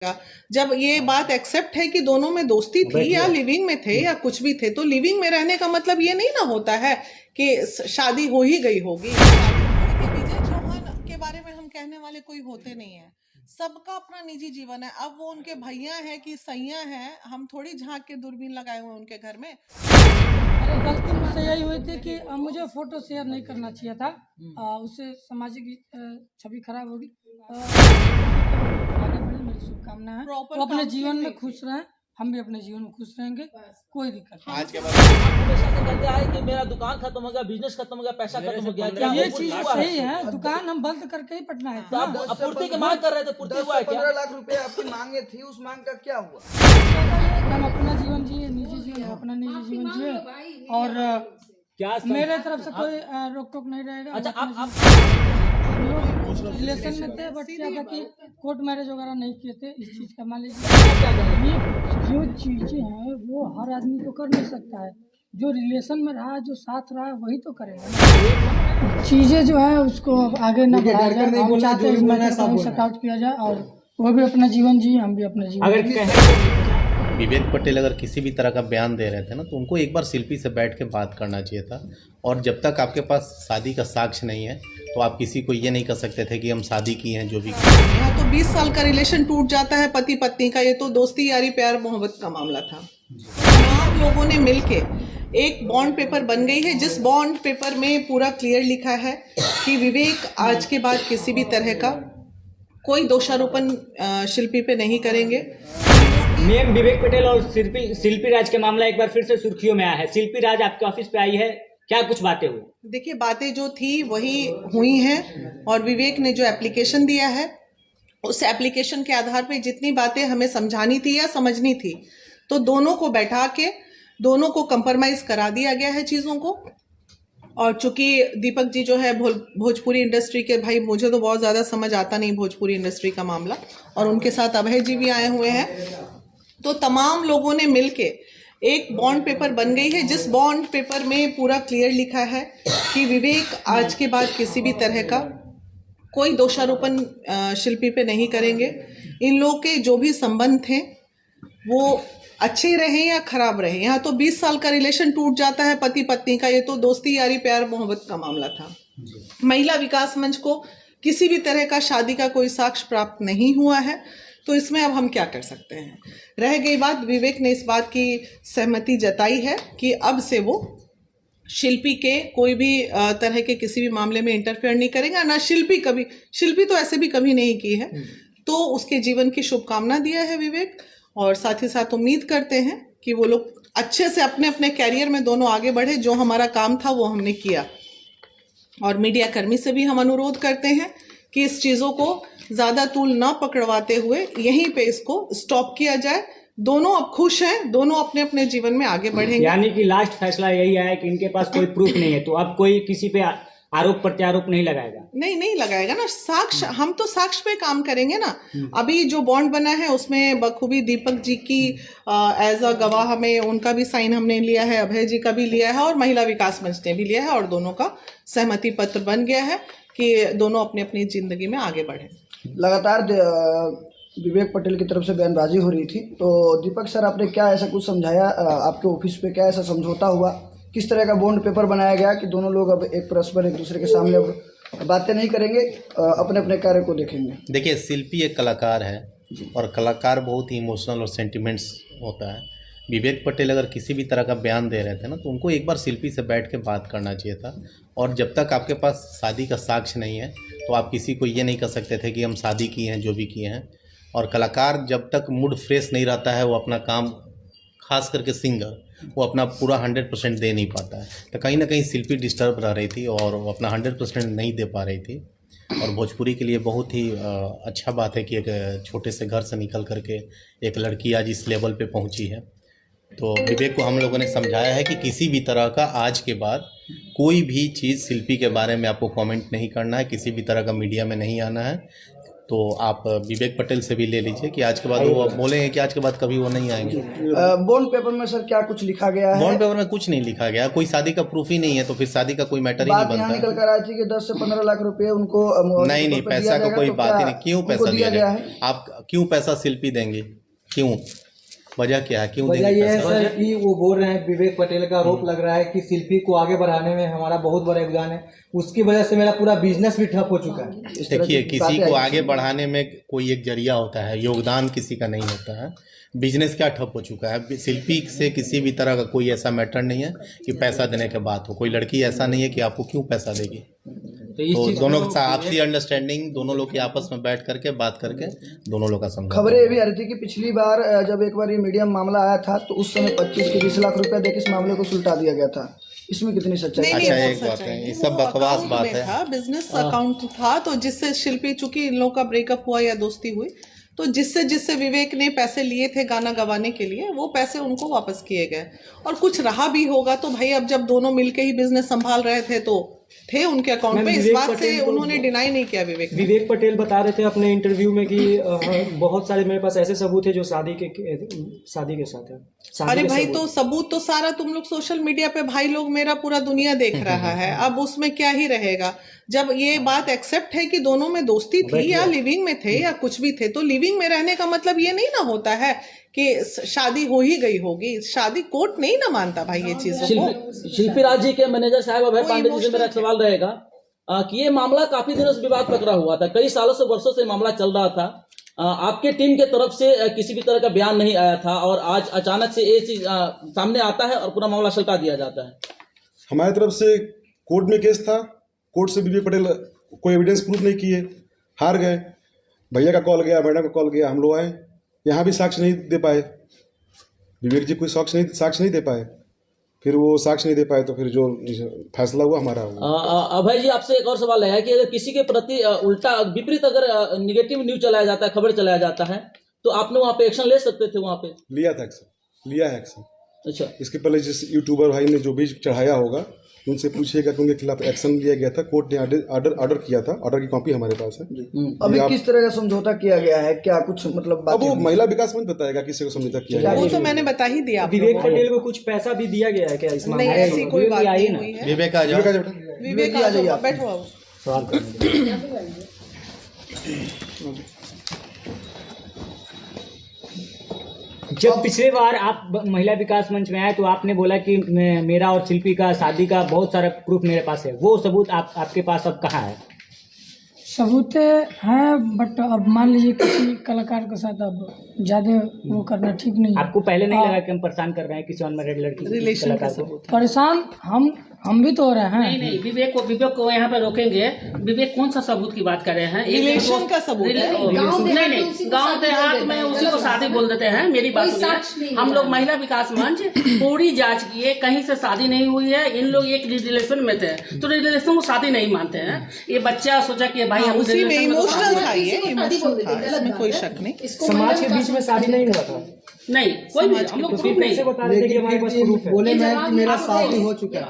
जब ये बात एक्सेप्ट है कि दोनों में दोस्ती थी या लिविंग में थे या कुछ भी थे, तो लिविंग में रहने का मतलब ये नहीं ना होता है कि शादी हो ही गई होगी। विजय चौहान के बारे में हम कहने वाले कोई होते नहीं है, सबका अपना निजी जीवन है। अब वो उनके भैया हैं कि सैया हैं, हम थोड़ी झांक के दूरबीन लगाए हुए उनके घर में। अरे गलती मुझसे यही हुई थी कि मुझे फोटो शेयर नहीं करना चाहिए था, उससे सामाजिक छवि खराब होगी। आगे बढ़े, मेरी शुभकामना है। वो अपने जीवन में खुश रहें, हम भी अपने जीवन में खुश रहेंगे, कोई दिक्कत नहीं। आज के बाद हमेशा से कहते आए कि मेरा दुकान खत्म हो गया, बिजनेस खत्म हो गया, पैसा खत्म हो गया। क्या ये चीज सही है, दुकान हम बंद करके ही पटना है। तो आप आपूर्ति की मांग कर रहे थे, पूर्ति हुआ है क्या? 15 लाख रुपए आपकी मांगे थी, उस मांग का क्या हुआ? हम अपना जीवन जिए, निजी जीवन, अपना निजी जीवन जिए, और क्या मेरे तरफ से कोई रोक टोक नहीं रहेगा। अच्छा, आप रिलेशन में थे, बट क्या था कि कोर्ट मैरिज वगैरह नहीं किए थे। इस चीज का मान लीजिए, ये जो चीजें हैं वो हर आदमी तो कर नहीं सकता है। जो रिलेशन में रहा, जो साथ रहा, वही तो करेगा। चीजें जो है उसको आगे न बढ़ाया जाए, हम चाहते हैं शट आउट किया जाए, और वो भी अपना जीवन जिए, हम भी अपना जीवन। विवेक पटेल अगर किसी भी तरह का बयान दे रहे थे ना, तो उनको एक बार शिल्पी से बैठ के बात करना चाहिए था। और जब तक आपके पास शादी का साक्ष्य नहीं है, तो आप किसी को ये नहीं कर सकते थे कि हम शादी की हैं। जो भी यहाँ तो 20 साल का रिलेशन टूट जाता है पति पत्नी का, ये तो दोस्ती यारी प्यार मोहब्बत का मामला था। तमाम लोगों ने मिलके एक बॉन्ड पेपर बन गई है, जिस बॉन्ड पेपर में पूरा क्लियर लिखा है कि विवेक आज के बाद किसी भी तरह का कोई दोषारोपण शिल्पी पे नहीं करेंगे। मैम, विवेक पटेल और शिल्पी राज के मामला एक बार फिर से सुर्खियों में आया है। शिल्पी राज आपके ऑफिस पे आई है, क्या कुछ बातें हुई? देखिए, बातें जो थी वही हुई हैं, और विवेक ने जो एप्लीकेशन दिया है, उस एप्लीकेशन के आधार पे जितनी बातें हमें समझानी थी या समझनी थी, तो दोनों को बैठा के दोनों को कंप्रोमाइज करा दिया गया है चीज़ों को। और चूंकि दीपक जी जो है भोजपुरी इंडस्ट्री के, भाई मुझे तो बहुत ज़्यादा समझ आता नहीं भोजपुरी इंडस्ट्री का मामला, और उनके साथ अभय जी भी आए हुए हैं, तो तमाम लोगों ने मिलके एक बॉन्ड पेपर बन गई है, जिस बॉन्ड पेपर में पूरा क्लियर लिखा है कि विवेक आज के बाद किसी भी तरह का कोई दोषारोपण शिल्पी पे नहीं करेंगे। इन लोगों के जो भी संबंध थे वो अच्छे रहे या खराब रहे, यहाँ तो 20 साल का रिलेशन टूट जाता है पति पत्नी का, ये तो दोस्ती यारी प्यार मोहब्बत का मामला था। महिला विकास मंच को किसी भी तरह का शादी का कोई साक्ष्य प्राप्त नहीं हुआ है, तो इसमें अब हम क्या कर सकते हैं। रह गई बात, विवेक ने इस बात की सहमति जताई है कि अब से वो शिल्पी के कोई भी तरह के किसी भी मामले में इंटरफेयर नहीं करेगा, ना शिल्पी तो ऐसे भी कभी नहीं की है। तो उसके जीवन की शुभकामना दिया है विवेक, और साथ ही साथ उम्मीद करते हैं कि वो लोग अच्छे से अपने अपने कैरियर में दोनों आगे बढ़े। जो हमारा काम था वो हमने किया, और मीडिया कर्मी से भी हम अनुरोध करते हैं कि इस चीज़ों को ज़्यादा तूल ना पकड़वाते हुए यहीं पे इसको स्टॉप किया जाए। दोनों अब खुश हैं, दोनों अपने अपने जीवन में आगे बढ़ेंगे। यानी कि लास्ट फैसला यही आया कि इनके पास कोई प्रूफ नहीं है, तो अब कोई किसी पे आरोप प्रत्यारोप नहीं लगाएगा? नहीं लगाएगा ना, साक्ष्य, हम तो साक्ष्य पे काम करेंगे ना। अभी जो बॉन्ड बना है उसमें बखूबी दीपक जी की एज अ गवाह में उनका भी साइन हमने लिया है, अभय जी का भी लिया है, और महिला विकास मंच ने भी लिया है, और दोनों का सहमति पत्र बन गया है कि दोनों अपनी अपनी जिंदगी में आगे बढ़े। लगातार विवेक पटेल की तरफ से बयानबाजी हो रही थी, तो दीपक सर आपने क्या ऐसा कुछ समझाया आपके ऑफिस पे? क्या ऐसा समझौता हुआ? किस तरह का बॉन्ड पेपर बनाया गया कि दोनों लोग अब एक परस्पर एक दूसरे के सामने अब बातें नहीं करेंगे, अपने अपने कार्य को देखेंगे? देखिए, शिल्पी एक कलाकार है, और कलाकार बहुत ही इमोशनल और सेंटिमेंट्स होता है। विवेक पटेल अगर किसी भी तरह का बयान दे रहे थे ना, तो उनको एक बार शिल्पी से बैठ के बात करना चाहिए था। और जब तक आपके पास शादी का साक्ष्य नहीं है, तो आप किसी को ये नहीं कर सकते थे कि हम शादी की हैं, जो भी किए हैं। और कलाकार जब तक मूड फ्रेश नहीं रहता है, वो अपना काम, खास करके सिंगर, वो अपना पूरा 100% दे नहीं पाता है। तो कहीं ना कहीं शिल्पी डिस्टर्ब रह रही थी, और वो अपना 100% नहीं दे पा रही थी। और भोजपुरी के लिए बहुत ही अच्छा बात है कि एक छोटे से घर से निकल करके एक लड़की आज इस लेवल पे पहुंची है। तो विवेक को हम लोगों ने समझाया है कि किसी भी तरह का आज के बाद कोई भी चीज़ शिल्पी के बारे में आपको कमेंट नहीं करना है, किसी भी तरह का मीडिया में नहीं आना है। तो आप विवेक पटेल से भी ले लीजिए कि आज के बाद वो बोलेंगे कि आज के बाद कभी वो नहीं आएंगे। बॉन्ड पेपर में सर क्या कुछ लिखा गया है? बॉन्ड पेपर में कुछ नहीं लिखा गया, कोई शादी का प्रूफ ही नहीं है, तो फिर शादी का कोई मैटर ही नहीं बात यहाँ बनता निकल कर आई थी कि 10 से 15 लाख रुपए उनको नहीं नहीं, पैसा का कोई बात ही नहीं। क्यों पैसा दिया गया? आप क्यों पैसा शिल्पी देंगे? क्यों? वजह क्या है? क्यों वजह देंगे ये है पैसा? सर कि वो बोल रहे हैं, विवेक पटेल का आरोप लग रहा है कि शिल्पी को आगे बढ़ाने में हमारा बहुत बड़ा योगदान है, उसकी वजह से मेरा पूरा बिजनेस भी ठप हो चुका है। देखिए, किसी को आगे बढ़ाने में कोई एक जरिया होता है, योगदान किसी का नहीं होता है। बिजनेस क्या ठप हो चुका है? शिल्पी से किसी भी तरह का कोई ऐसा मैटर नहीं है कि पैसा देने के बाद हो। कोई लड़की ऐसा नहीं है कि आपको क्यों पैसा देगी। तो दोनों का आपसी अंडरस्टैंडिंग, दोनों लोग की आपस में बैठ करके बात करके दोनों लोग का समझा। खबरें ये भी आ रही थी कि पिछली बार जब एक बार ये मीडिया में मामला आया था तो उस समय 25 के 20 लाख रुपया देकर इस मामले को सुलटा दिया गया था। इसमें कितनी सच्चाई? अच्छा, एक बात है, ये सब बकवास बात है। बिजनेस अकाउंट था, तो जिससे शिल्पी, चूंकि इन लोगों का ब्रेकअप हुआ या दोस्ती हुई, तो जिससे विवेक ने पैसे लिए थे गाना गवाने के लिए, वो पैसे उनको वापस किए गए। और कुछ रहा भी होगा तो भाई, अब जब दोनों मिलके ही बिजनेस संभाल रहे थे तो थे उनके अकाउंट पे। इस बात से उन्होंने डिनाई नहीं किया विवेक पटेल बता रहे थे अपने इंटरव्यू में कि बहुत सारे मेरे पास ऐसे सबूत है जो शादी के साथ है। अरे भाई, तो सबूत तो सारा तुम लोग सोशल मीडिया पे भाई लोग, मेरा पूरा दुनिया देख रहा है। अब उसमें क्या ही रहेगा? जब ये बात एक्सेप्ट है कि दोनों में दोस्ती थी या लिविंग में थे या कुछ भी थे, तो लिविंग में रहने का मतलब ये नहीं ना होता है कि शादी हो ही गई होगी। शादी कोर्ट नहीं ना मानता भाई ये चीजों को। शिल्पी राज जी के मैनेजर साहब अभय पांडे जी से मेरा सवाल रहेगा कि ये मामला काफी दिनों से विवाद पकड़ा हुआ था, कई सालों से वर्षों से मामला चल रहा था। आपके टीम के तरफ से किसी भी तरह का बयान नहीं आया था और आज अचानक से ये चीज सामने आता है और पूरा मामला सल्टा दिया जाता है। हमारी तरफ से कोर्ट में केस था, कोर्ट से विवेक पटेल कोई एविडेंस प्रूफ नहीं किए, हार गए। भैया का कॉल गया, मैडम का कॉल गया, हम लोग आए, यहाँ भी साक्ष्य नहीं दे पाए। विवेक जी कोई साक्ष्य नहीं दे पाए। फिर वो साक्ष्य नहीं दे पाए तो फिर जो फैसला हुआ हमारा हुआ। अभय जी, आपसे एक और सवाल है कि अगर किसी के प्रति उल्टा विपरीत अगर निगेटिव न्यूज चलाया जाता है, खबर चलाया जाता है, तो आपने वहाँ पे एक्शन ले सकते थे? वहाँ पे लिया था एक्शन, लिया है एक्शन। अच्छा, इसके पहले जिस यूट्यूबर भाई ने जो भी चढ़ाया होगा उनसे पूछिएगा कि उनके खिलाफ एक्शन लिया गया था। कोर्ट ने ऑर्डर किया था, ऑर्डर की कॉपी हमारे पास है। अभी किस तरह का समझौता किया गया है? क्या कुछ मतलब अब वो महिला विकास मंत्री बताएगा किसी को समझौता किया गया। वो तो मैंने बता ही दिया। विवेक पटेल को कुछ पैसा भी दिया गया है क्या इस मामले नहीं, में? ऐसी कोई बात नहीं हुई है। विवेक आ जाओ, विवेक आ जाइए, बैठो आओ। सवाल करने जब पिछले बार आप महिला विकास मंच में आए तो आपने बोला कि मेरा और शिल्पी का शादी का बहुत सारा प्रूफ मेरे पास है, वो सबूत आपके पास अब कहाँ है? सबूत हैं, बट अब मान लीजिए किसी कलाकार के साथ अब ज्यादा वो करना ठीक नहीं है। आपको पहले नहीं लगा कि हम परेशान कर रहे हैं किसी अनमैरिड लड़की रिलेशन का कलाकार को? परेशान हम भी तो हो रहे हैं। नहीं, विवेक को यहाँ पे रोकेंगे। विवेक कौन सा सबूत की बात कर रहे हैं? रिलेशन का सबूत है। नहीं, गांव देहात में उसी को शादी बोल देते हैं। मेरी बात सुनिए, हम लोग महिला विकास मंच पूरी जांच किए, कहीं से शादी नहीं हुई है। इन लोग एक रिलेशन में थे, तो रिलेशन को शादी नहीं मानते हैं। ये बच्चा सोचा कि भाई हम उसी में इमोशनल था, ये इमोशनल था, इसमें कोई शक नहीं। समाज के बीच में शादी नहीं हुआ था। नहीं, कोई भी हम लोग प्रूफ नहीं बता रहे थे कि हमारे पास प्रूफ है। बोले मैं कि मेरा शादी हो चुका है।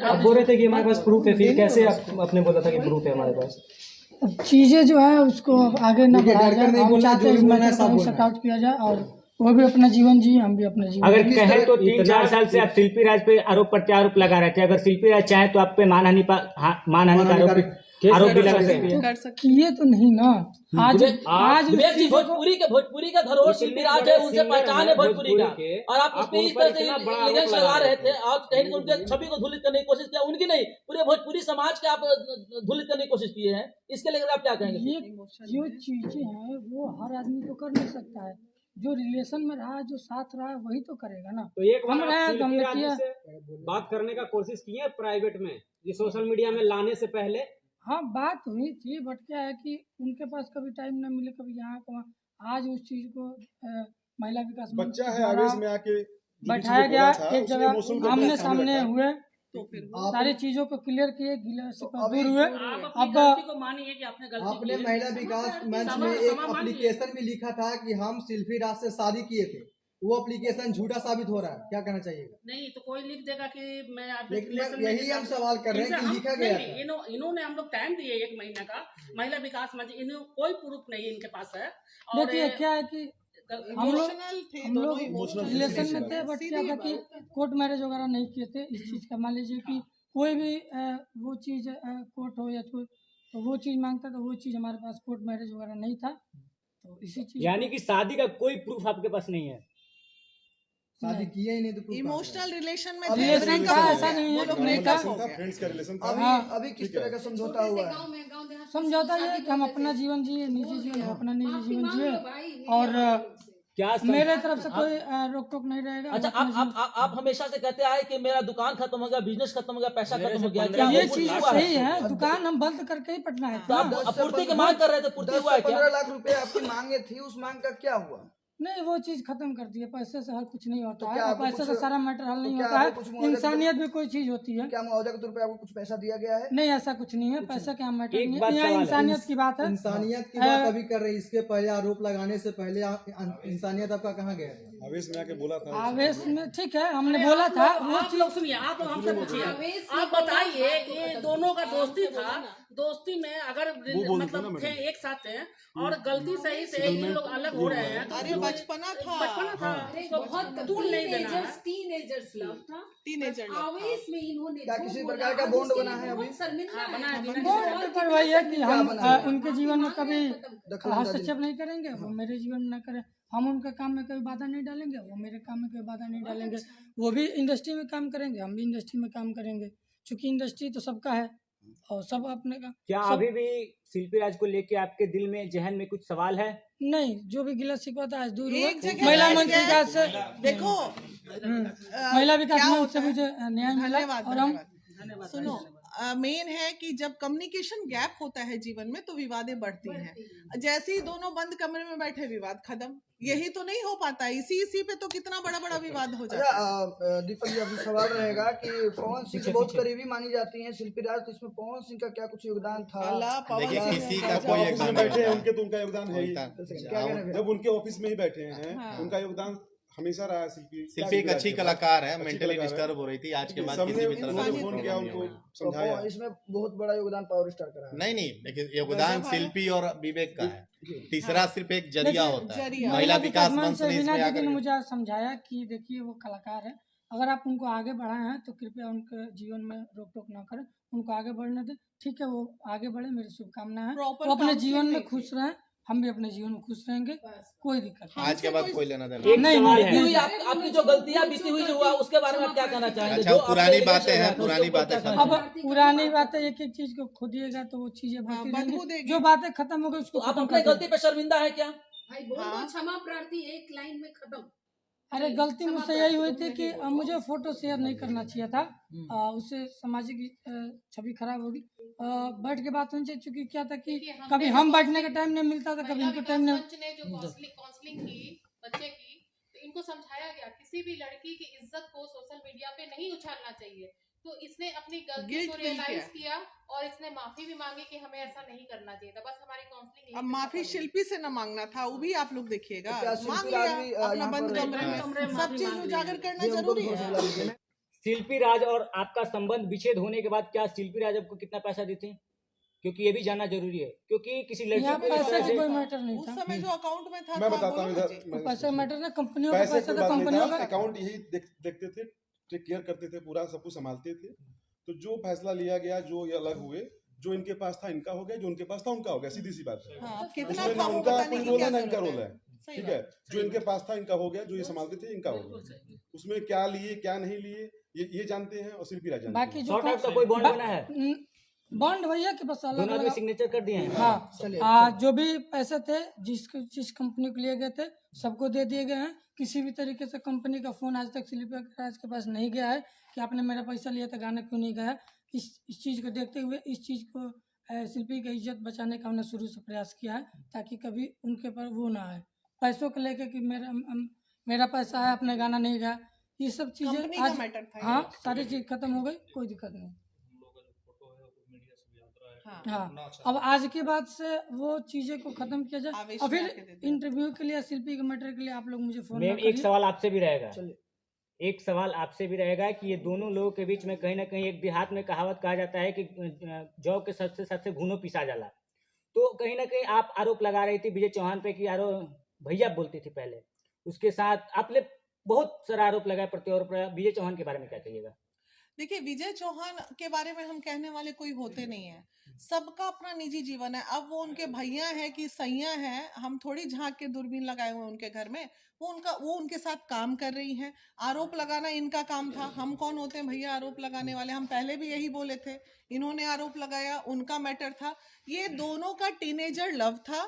आप बोल रहे थे कि हमारे पास प्रूफ है, फिर कैसे आपने बोला था कि प्रूफ है हमारे पास? चीजें जो है उसको आगे न बढ़ाया जाए, हम चाहते हैं शट आउट किया जाए और वो भी अपना जीवन जी, हम भी अपना जीवन। अगर कहे तो 3-4 साल से आप शिल्पी राज पे आरोप प्रत्यारोप लगा रहे थे, अगर शिल्पी राज चाहे तो आप पे मानहानि का आरोप भी लगा सकते हैं। किए तो नहीं ना। आज विवेक जी, भोजपुरी का धरोहर शिल्पी राज है, उनसे पहचान है भोजपुरी का, और आप उस पर इस तरह से इल्जाम लगा रहे थे। आप कहीं उनके छवि को धूलित करने की कोशिश किया, उनकी नहीं, पूरे भोजपुरी समाज के आप धूलित करने की कोशिश किए हैं। इसके लेकर आप क्या कहेंगे? ये जो चीजें हैं वो हर आदमी तो कर नहीं सकता है। जो रिलेशन में रहा, जो साथ रहा, वही तो करेगा ना। तो एक हम रहे तो हमने किया। बात करने का कोशिश की है प्राइवेट में, ये सोशल मीडिया में लाने से पहले। हाँ, बात हुई थी, बट क्या है कि उनके पास कभी टाइम न मिले, कभी यहाँ वहाँ। आज उस चीज को महिला विकास बच्चा है, आवेश में आके बैठाया गया, एक जगह आमने सामने हुए, तो फिर सारी चीजों को क्लियर किए, गिले से दूर हुए। अब मानिए कि आपने गलती आपने महिला विकास मंच में एक एप्लीकेशन भी लिखा था कि हम शिल्पी राज से शादी किए थे, वो एप्लीकेशन झूठा साबित हो रहा है, क्या कहना चाहिएगा? नहीं तो कोई लिख देगा कि मैं आप लेकिन relation में यही हम सवाल कर रहे हैं कि हम- लिखा गया नहीं, इन्होंने हम लोग टाइम दिए 1 महीने का, महिला विकास मंच, इन्हें कोई प्रूफ नहीं इनके पास है। और देखिए क्या है कि हम लोग इमोशनल थे हम दोनों लोग इमोशनल रिलेशन में थे, बट क्या था कि कोर्ट मैरिज वगैरह नहीं किए थे इस चीज़ का। मान लीजिए कि कोई भी वो चीज़ कोर्ट हो या कोई तो वो चीज़ मांगता तो वो चीज़ हमारे पास कोर्ट मैरिज वगैरह नहीं था, तो इसी चीज़ यानी कि शादी का कोई प्रूफ आपके पास नहीं है? शादी किया ही नहीं तो proof कहाँ से इमोशनल रिलेशन में अभी थे, रिलेशन breakup का हो ऐसा गया। नहीं है वो लोग कि नहीं breakup था। हो गया। फ्रेंड्स का रिलेशन था अभी अभी किस तरह का समझौता हुआ है? समझौता ये है कि हम अपना जीवन जिए, निजी जीवन, हम अपना निजी जीवन जिए, और क्या मेरे तरफ से कोई रोक टोक नहीं रहेगा। अच्छा, हम अपना आप हमेशा से कहते आए कि मेरा दुकान खत्म हो गया, बिजनेस खत्म हो गया, पैसा खत्म हो गया, जीवन- क्या ये वो चीज हुआ सही है, दुकान हम बंद करके ही पटना है तो आप पूर्ति की मांग कर रहे थे, पूर्ति 10 हुआ से है क्या? 15 लाख रुपए आपकी मांगे थी, उस मांग का क्या हुआ? नहीं, वो चीज खत्म कर दी है। पैसे से हर कुछ नहीं होता तो है, क्या और आपको पैसे से कुछ- सारा मैटर हल नहीं तो क्या होता आपको कुछ है। मुआवजा- इंसानियत भी कोई चीज होती है। क्या मुआवजा के तौर पे आपको कुछ पैसा दिया गया है? नहीं, ऐसा कुछ नहीं है, पैसा क्या मैटर एक नहीं बात है, यहाँ सवाल है। इंसानियत की बात है। इंसानियत की बात अभी कर रहे हैं, इसके पहले आरोप लगाने से पहले इंसानियत आपका कहाँ गया? आवेश में आके बोला था आवेश में ठीक है, हमने बोला था वो आप लोग सुनिए, आप लोग हमसे पूछिए, आप बताइए, ये दोनों का दोस्ती था, दोस्ती में अगर मतलब थे एक साथ थे और गलती सही से ये लोग अलग हो रहे हैं, तो अरे बचपना था, बचपना था, उसको बहुत दूर नहीं देना है। टीनेजर्स लव था, टीनेजर लोग। आवेश में इन्होंने क्या झूठ किसी बोला, प्रकार का आज बॉन्ड उसके बना लिए है बहुत अभी? शर्मिंदा हाँ, है। बना है, बना है। बॉन्ड पर वही है कि हम क्या बना है? उनके जीवन में कभी दखल-अंदाजी हस्तक्षेप नहीं करेंगे, वो मेरे जीवन में न करें। हम उनका काम में कोई बाधा नहीं डालेंगे, वो मेरे काम में कोई बाधा नहीं डालेंगे। वो भी इंडस्ट्री में काम करेंगे, हम भी इंडस्ट्री में काम करेंगे, क्योंकि इंडस्ट्री तो सबका है और सब अपने का। क्या सब- अभी भी शिल्पी राज को लेके आपके दिल में, जहन में कुछ सवाल है? नहीं, जो भी गिला शिकवा था आज दूर हुआ। एक जगह महिला बैठ मंच गए। विकास से देखो महिला विकास क्या मंच से होता है? मुझे न्याय मिला, धन्यवाद, और हम धन्यवाद। सुनो, मेन है कि जब कम्युनिकेशन गैप होता है जीवन में तो विवादें बढ़ती हैं। जैसे ही दोनों बंद कमरे में बैठे, विवाद खत्म। यही तो नहीं हो पाता, इसी पे तो कितना बड़ा बड़ा विवाद हो जाता है। अच्छा, दीपक जी, अभी सवाल रहेगा कि पवन सिंह की बहुत करीबी मानी जाती है शिल्पी राज, तो इसमें पवन सिंह का क्या कुछ योगदान था? अल्लाह, पवन देखिए, सिंह किसी ने का क्या कोई किया? ऑफिस में बैठे हैं उनके, तो उनका योगदान है ही। क्या कह रहे हैं? जब उनके ऑफिस में ही बैठे हैं, हाँ। उनका योगदान हमेशा रहा है। शिल्पी एक अच्छी कलाकार है, अच्छी मेंटली कलाकार है। डिस्टर्ब हो रही थी, आज के बाद सबने किसी भी तरह उन्होंने की फोन प्रॉब्लम किया, नहीं उनको हुई। तो समझाया। इसमें बहुत बड़ा योगदान पावर स्टार का रहा है। नहीं नहीं, देखिए योगदान गजब है। शिल्पी और विवेक का है, तीसरा सिर्फ एक जरिया देखिए, होता है। जरिया। महिला विकास मंच से ने वीना इसमें दीदी आकर ने के- मुझे आज समझाया कि देखिए वो कलाकार है, अगर आप उनको आगे बढ़ाए हैं तो कृपया उनके जीवन में रोक टोक ना करें, उनको आगे बढ़ने दें। ठीक है, वो आगे बढ़े, मेरी शुभकामनाएं हैं। Proper वो अपने counseling जीवन में नहीं खुश रहें, हम भी अपने जीवन में खुश रहेंगे, कोई दिक्कत नहीं। आज के बाद कोई लेना देना एक नहीं, सवाल नहीं, है। नहीं। हुई आपकी जो गलतियां बीती हुई जो हुआ, उसके बारे में आप क्या कहना चाहेंगे? अच्छा, जो पुरानी आपके बातें हैं, रिलेशन में पुरानी उसके ऊपर बातें क्या खत्म। कहना अब पुरानी बातें एक एक चीज को खोदिएगा तो वो चीजें हाँ, बढ़ती बदबू रहेंगी। देगी। जो बातें खत्म हो गई उसको तो आप खत्म अपने कर गलती दीजिए। पे शर्मिंदा है क्या? भाई बोल दो हाँ। क्षमा प्रार्थी, एक लाइन में खत्म। अरे गलती मुझसे यही हुई थी कि मुझे फोटो शेयर नहीं करना चाहिए था, उससे सामाजिक छवि खराब होगी। बैठ के बात होनी चाहिए, चूंकि क्या था कि कभी हम बैठने का टाइम नहीं मिलता था, कभी इनको टाइम नहीं। मंच ने जो काउंसलिंग की बच्चे की, तो इनको समझाया गया किसी भी लड़की की इज्जत को सोशल मीडिया पे नहीं उछालना चाहिए। तो इसने अपनी गलती Guilt को feel रियलाइज किया। किया और इसने माफी भी मांगी कि हमें ऐसा नहीं करना चाहिए था। बस हमारी काउंसलिंग अब माफी शिल्पी से न मांगना था, वो भी आप लोग देखिएगा। तो क्या शिल्पी मांग राज लिया भी, अपना यहाँ बंद पर- कमरे में, कमरे में सब माफी चीज मांग उजागर ली। करना ये उनको जरूरी भी है। हौसला दीजिए ना। शिल्पी राज और आपका संबंध विच्छेद होने के बाद क्या शिल्पी राज आपको कितना पैसा देती हैं? क्योंकि ये भी जानना जरूरी है, क्योंकि किसी लड़की यहाँ को इस पैसे तरह का से कोई मैटर नहीं उस था। समय जो अकाउंट में था मैं था, बताता बोलो हूँ ना इधर जी। मैं- पैसे मैटर ना, कंपनियों का पैसे पैसा कोई तो बात नहीं कंपनियों था, का। अकाउंट यही देखते थे, टेक केयर करते थे, पूरा सब कुछ संभालते थे। तो जो फैसला लिया गया, जो ये अलग हुए, जो इनके पास था इनका हो गया, जो उनके पास था उनका हो गया, सीधी सी बात है। हाँ, कितना उसमें था ना वो उनका बताने कोई की रोल क्या है ना इनका जरूरत रोल है। है। सही ठीक है, बात। जो इनके पास था इनका हो गया, जो ये संभालते थे इनका हो गया। उसमें क्या लिए क्या नहीं लिए ये जानते हैं, और शिल्पी राज जानते बाकी हैं। जो शॉर्ट आउट का कोई बॉन्ड बना है? बॉन्ड भैया कि बस अलग दोनों आदमी अलग। सिग्नेचर कर दिए हैं? हाँ, जो भी पैसे थे जिस कंपनी को लिए गए थे सबको दे दिए गए हैं। किसी भी तरीके से कंपनी का फोन आज तक शिल्पी राज के पास नहीं गया है कि आपने मेरा पैसा लिया था, गाना क्यों नहीं गया। इस चीज़ को देखते हुए इस चीज़ को शिल्पी की इज्जत बचाने का हमने शुरू से प्रयास किया है, ताकि कभी उनके पर वो ना आए पैसों को लेके कि मेरा पैसा है, अपने गाना नहीं गया। ये सब कंपनी चीज़ें का आज मैटर था ये। हाँ सारी चीज़ खत्म हो गई, कोई दिक्कत नहीं। हाँ, अब आज के बाद से वो चीजें को खत्म किया जाए। आवेश और में फिर आके दे दे। इंटरव्यू के लिए, शिल्पी के मैटर के लिए आप लोग मुझे फोन मैम, एक सवाल आपसे भी रहेगा। चलिए। एक सवाल आपसे भी रहेगा कि ये दोनों लोगों के बीच में कहीं ना कहीं एक देहात में कहावत कहा जाता है कि जौ के सबसे सबसे भूनो पिसा जाला। तो कहीं ना कहीं आप आरोप लगा रही थी विजय चौहान पे कि यारो भैया बोलती थी पहले, उसके साथ आपने बहुत सारा आरोप लगाया प्रत्यारोप लगाया। विजय चौहान के बारे में क्या कहिएगा? देखिए, विजय चौहान के बारे में हम कहने वाले कोई होते नहीं है। सबका अपना निजी जीवन है। अब वो उनके भैया है कि सैया है, हम थोड़ी झांक के दूरबीन लगाए हुए हैं उनके घर में। वो उनके साथ काम कर रही हैं। आरोप लगाना इनका काम था। हम कौन होते हैं भैया आरोप लगाने वाले? हम पहले भी यही बोले थे। इन्होंने आरोप लगाया, उनका मैटर था। ये दोनों का टीनेजर लव था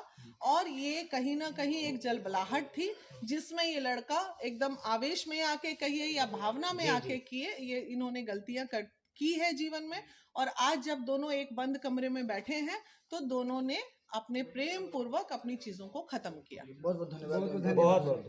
और ये कहीं ना कहीं एक जलबलाहट थी जिसमें ये लड़का एकदम आवेश में आके कहिए या भावना में आके किए, ये इन्होंने गलतियां की है जीवन में। और आज जब दोनों एक बंद कमरे में बैठे हैं तो दोनों ने अपने प्रेम पूर्वक अपनी चीजों को खत्म किया। बहुत बहुत धन्यवाद। बहुत बहुत